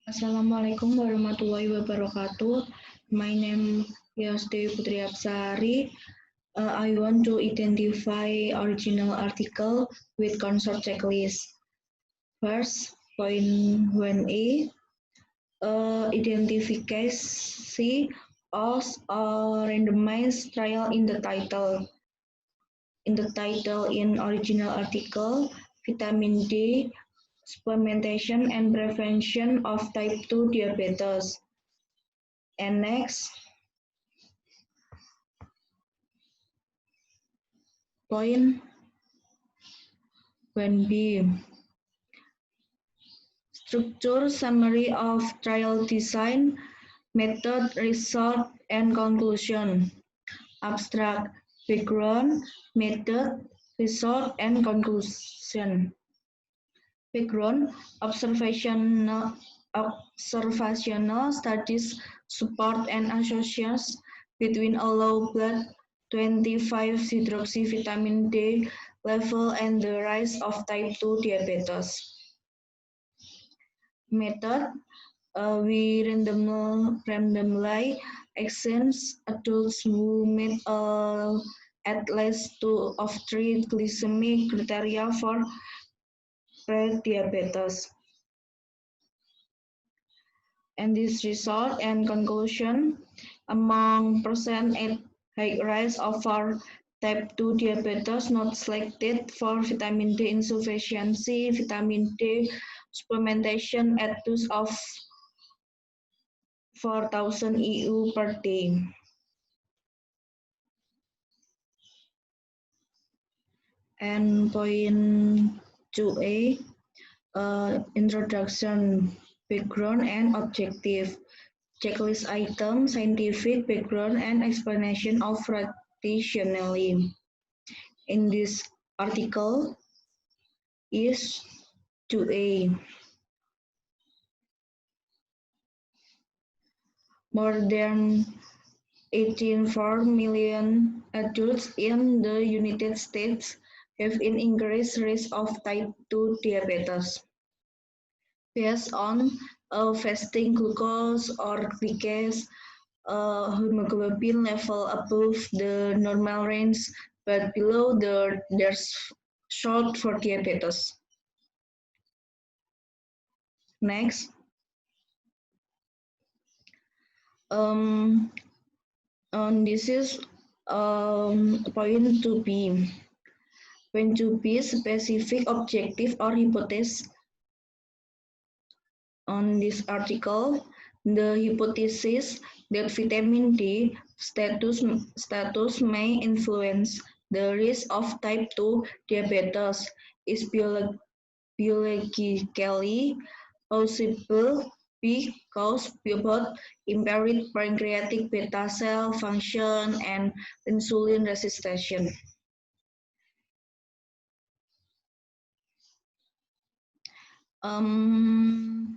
Assalamualaikum warahmatullahi wabarakatuh. My name is Dewi Putri Hapsari. I want to identify original article with Consort Checklist. First, point 1A, identification of a randomized trial in the title. In original article, vitamin D supplementation and prevention of type 2 diabetes. And next, point 1B, structure summary of trial design, method, result, and conclusion. Abstract, background, method, result, and conclusion. Background, observational studies support an association between a low blood 25-hydroxyvitamin D level and the rise of type 2 diabetes. Method, we randomly examine adults who meet at least 2 of 3 glycemic criteria for pre-diabetes. And this result and conclusion, among percent at high rise of type 2 diabetes not selected for vitamin D insufficiency, vitamin D supplementation at dose of 4,000 EU per day. And point 2A, introduction, background, and objective. Checklist item, scientific background, and explanation of rationale. In this article is 2A. More than 18.4 million adults in the United States have an increased risk of type 2 diabetes. Based on fasting glucose or glycase, hemoglobin level above the normal range but below the threshold for diabetes. Next, this is point 2B. Point 2B, specific objective or hypothesis. On this article, the hypothesis that vitamin D status may influence the risk of type 2 diabetes is biologically possible because both impaired pancreatic beta cell function and insulin resistance. And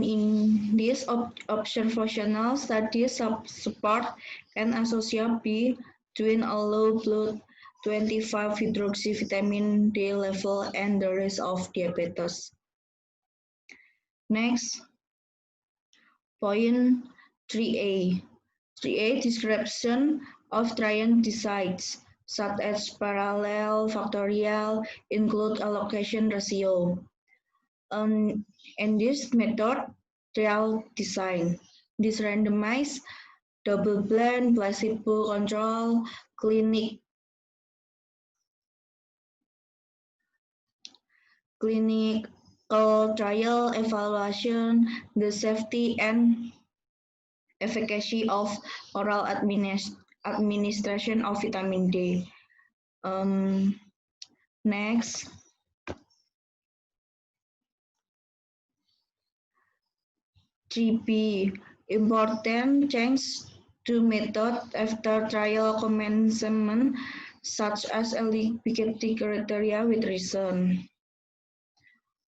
in this observational studies support an association between a low blood 25-hydroxyvitamin D level and the risk of diabetes. Next, point 3A. 3A, description of trial designs, such as parallel, factorial, include allocation ratio. And this method, trial design, this randomized, double-blind, placebo-controlled, clinical trial evaluation the safety and efficacy of oral administration of vitamin D. Next, GP, important change to method after trial commencement, such as eligibility criteria with reason.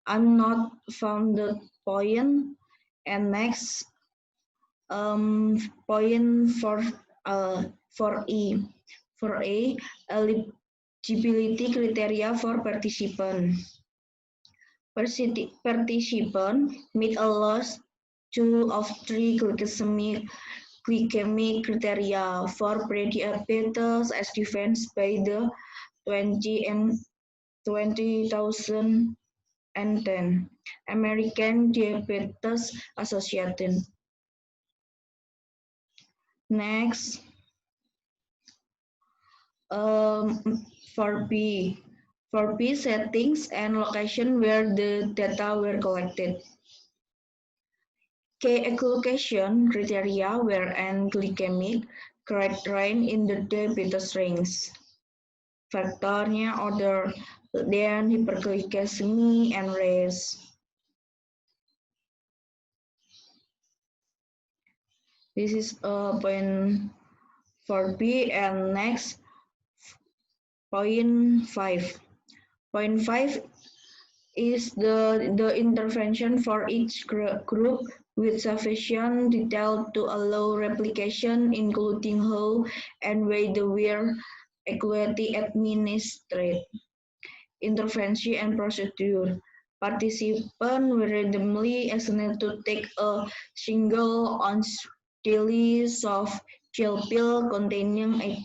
I'm not found the point. And next, point for A, eligibility criteria for participant. Participants meet a list two of three glycemic criteria for pre-diabetes as defined by the 2010 American Diabetes Association. Next, 4B. 4B settings and location where the data were collected. Key echolocation criteria were and glycemic correct range in the diabetes range. Faktornya other than hyperglycemia and race. This is point 4B and next point 5. Point 5 is the intervention for each group with sufficient detail to allow replication, including how and where the were equity administered, intervention and procedure. Participants were randomly assigned to take a single ounce daily soft gel pill containing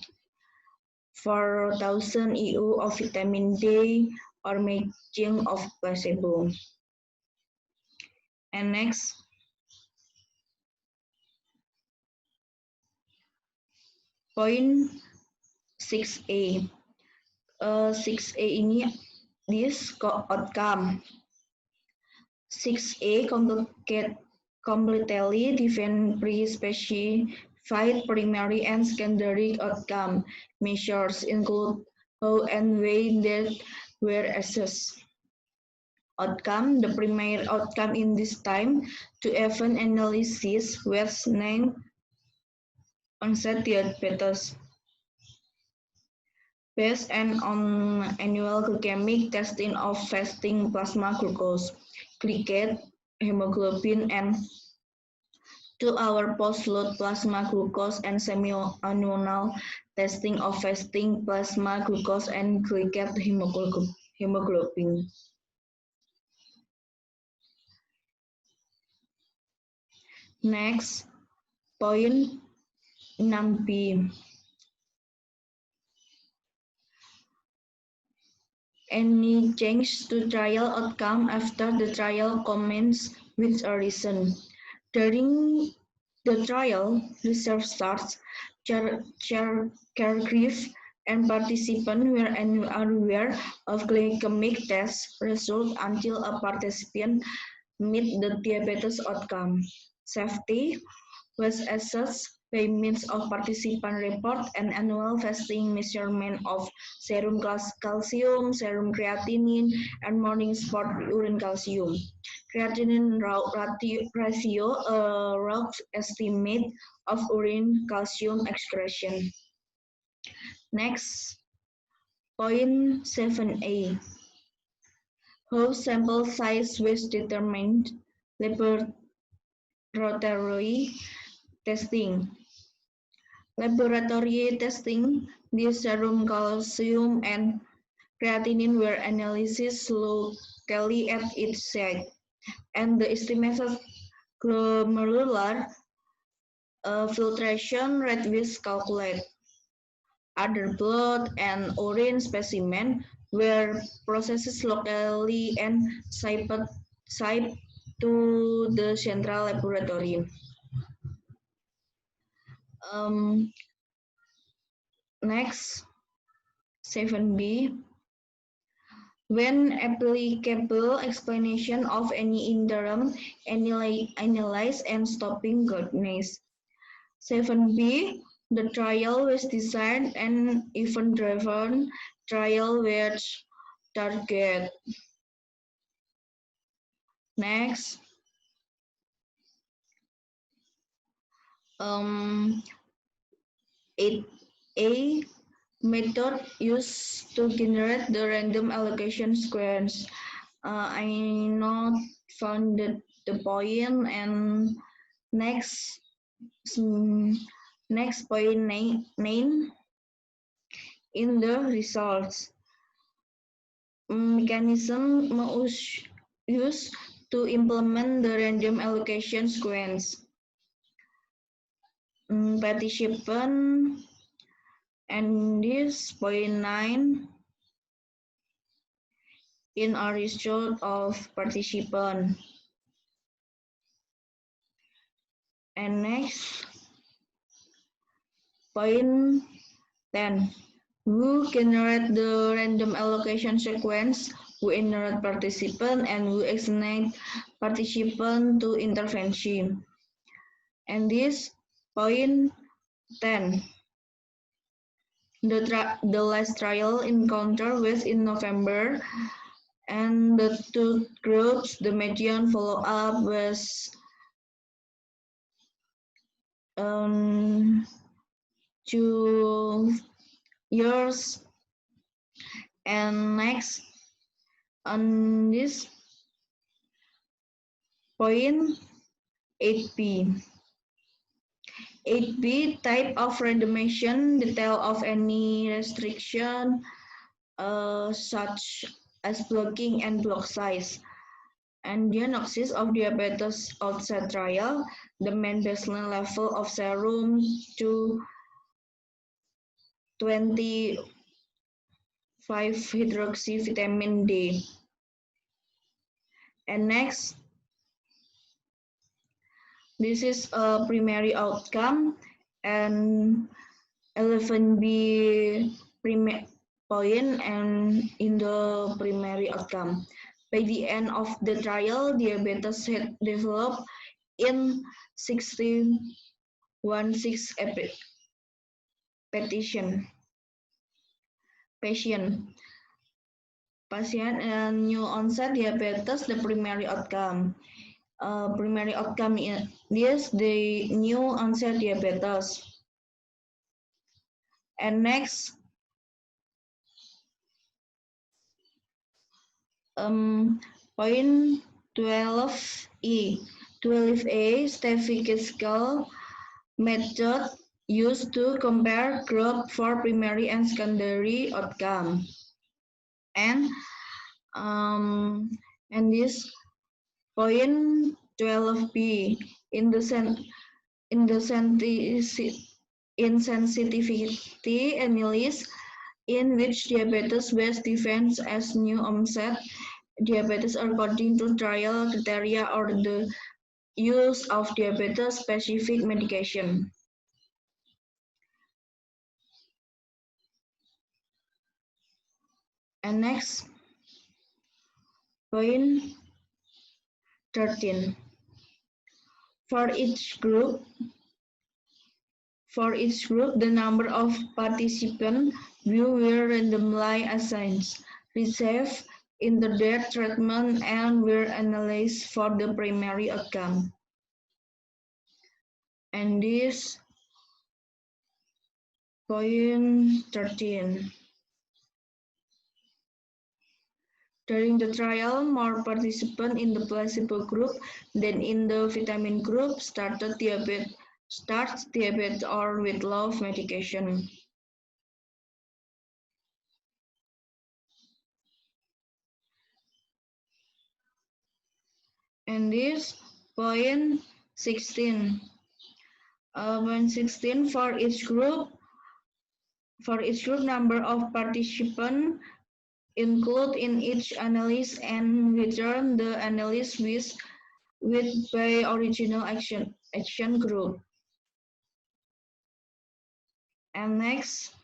4,000 EU of vitamin D or matching of placebo. And next, point 6A. 6A ini this outcome. 6A completely defined pre-specified primary and secondary outcome measures include how and when that were assessed. Outcome, the primary outcome in this time to event analysis was named onset diabetes. Based on annual glycemic testing of fasting plasma glucose, glycate, hemoglobin, and 2-hour post-load plasma glucose and semi-annual testing of fasting plasma glucose and glycate hemoglobin. Next, point 6B. Any change to trial outcome after the trial commences with a reason. During the trial, research starts, caregiver and participants were unaware of glycemic test results until a participant met the diabetes outcome. Safety was assessed by means of participant report and annual fasting measurement of serum calcium, serum creatinine, and morning spot urine calcium. Creatinine ratio, a rough estimate of urine calcium excretion. Next, point 7A. How sample size was determined. Laboratory testing. Laboratory testing, the serum calcium and creatinine were analyzed locally at each site, and the estimated glomerular filtration rate was calculated. Other blood and urine specimens were processed locally and shipped to the central laboratory. Next, 7B. When applicable, explanation of any interim analysis and stopping goodness. 7B. The trial was designed an event-driven trial which target. Next. 8A. Method used to generate the random allocation sequence. I not found the point, and next point 9 in the results. Mechanism used to implement the random allocation sequence. Participant and this point 9 in a result of participant. And next, point 10. Who generate the random allocation sequence, who inherit participant, and who assign participant to intervention. And this point 10. The last trial encounter was in November, and the two groups, the median follow-up was 2 years. And next, on this point 8b. 8b, type of randomization, detail of any restriction, such as blocking and block size. And diagnosis of diabetes outside trial, the main baseline level of serum to 25-hydroxyvitamin D. And next, this is a primary outcome, and 11b point and in the primary outcome. By the end of the trial, diabetes had developed in 1616 patient and new onset diabetes, the primary outcome. Primary outcome is the new onset diabetes. And next, point 12e. 12a, statistical method used to compare group for primary and secondary outcome. And this point 12b in sensitivity analysis, in which diabetes was defined as new onset diabetes according to trial criteria or the use of diabetes specific medication. And next, point 13. For each group, the number of participants who were randomly assigned, received intermittent treatment, and were analyzed for the primary outcome. And this point 13. During the trial, more participants in the placebo group than in the vitamin group started diabetes or weight loss medication. And this point 16. Point 16, for each group, number of participants include in each analysis and return the analysis with by original action group. And next,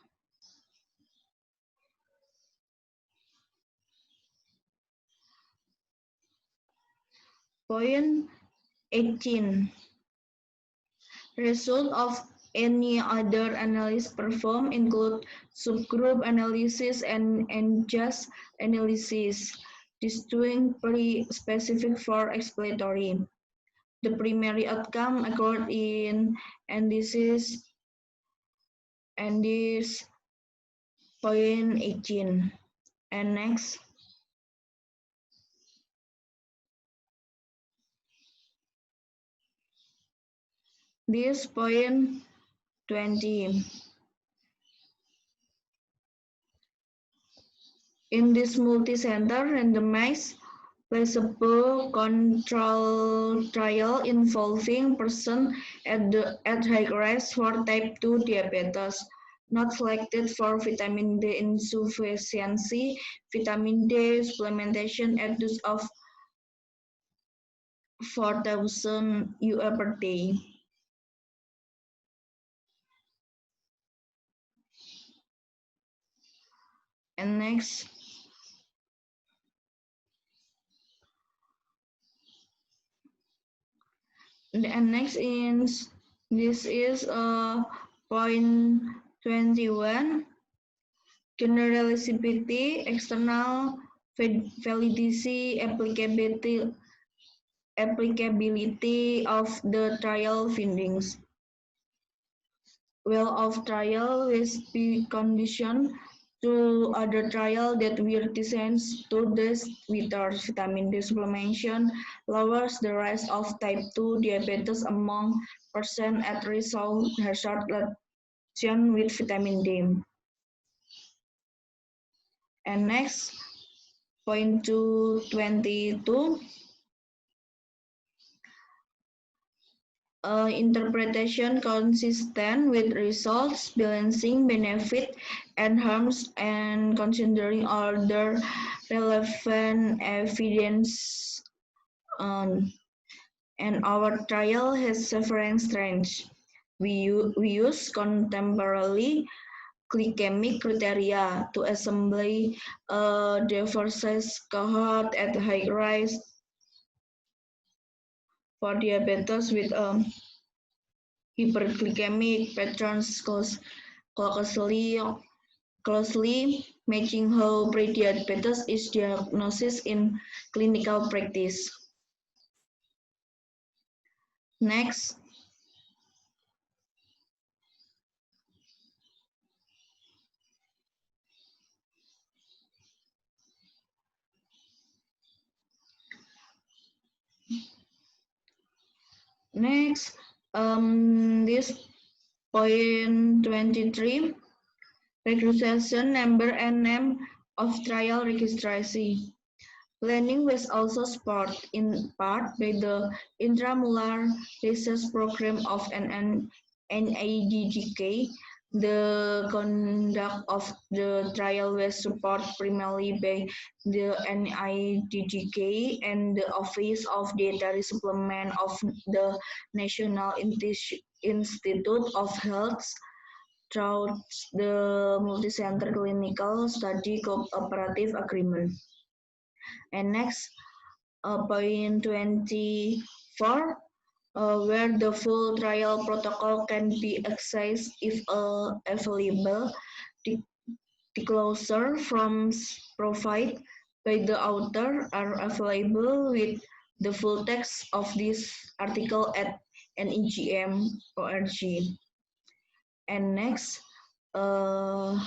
point 18. Result of any other analysis performed include subgroup analysis and just analysis, distinct pre-specific for exploratory. The primary outcome occurred in and this point 18. And next, this point 20. In this multi-center randomized placebo control trial involving persons at high risk for type 2 diabetes, not selected for vitamin D insufficiency, vitamin D supplementation at dose of 4,000 UA per day. And next, this is point 21. Generalizability, external validity, applicability of the trial findings. Well of trial will be conditioned to other trial that were designed to this without vitamin D supplementation lowers the risk of type 2 diabetes among persons at risk of hazard reduction with vitamin D. And next, point 222. Interpretation consistent with results, balancing benefit and harms, and considering other relevant evidence. And our trial has several strengths. We use contemporary glycemic criteria to assemble a diverse cohort at high risk for diabetes with hyperglycemic patterns closely matching how prediabetes is diagnosed in clinical practice. Next, this point 23, registration number and name of trial registration. Planning was also supported in part by the intramural research program of NIDDK. The conduct of the trial was supported primarily by the NIDDK and the Office of Dietary Supplement of the National Institute of Health through the multi-center clinical study cooperative agreement. And next, point 24, where the full trial protocol can be accessed if available. Disclosure forms provided by the author are available with the full text of this article at negm.org. And next, the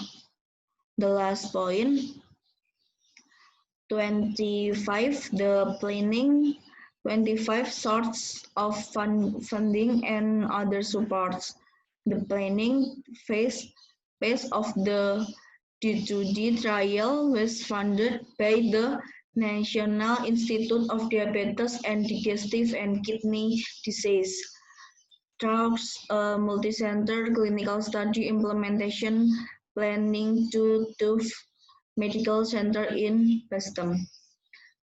last point, 25, the planning, 25 sorts of funding and other supports. The planning phase of the D2D trial was funded by the National Institute of Diabetes and Digestive and Kidney Disease. Through multi-center clinical study implementation planning to Medical Center in Boston.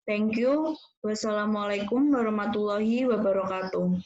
Thank you. Wassalamualaikum warahmatullahi wabarakatuh.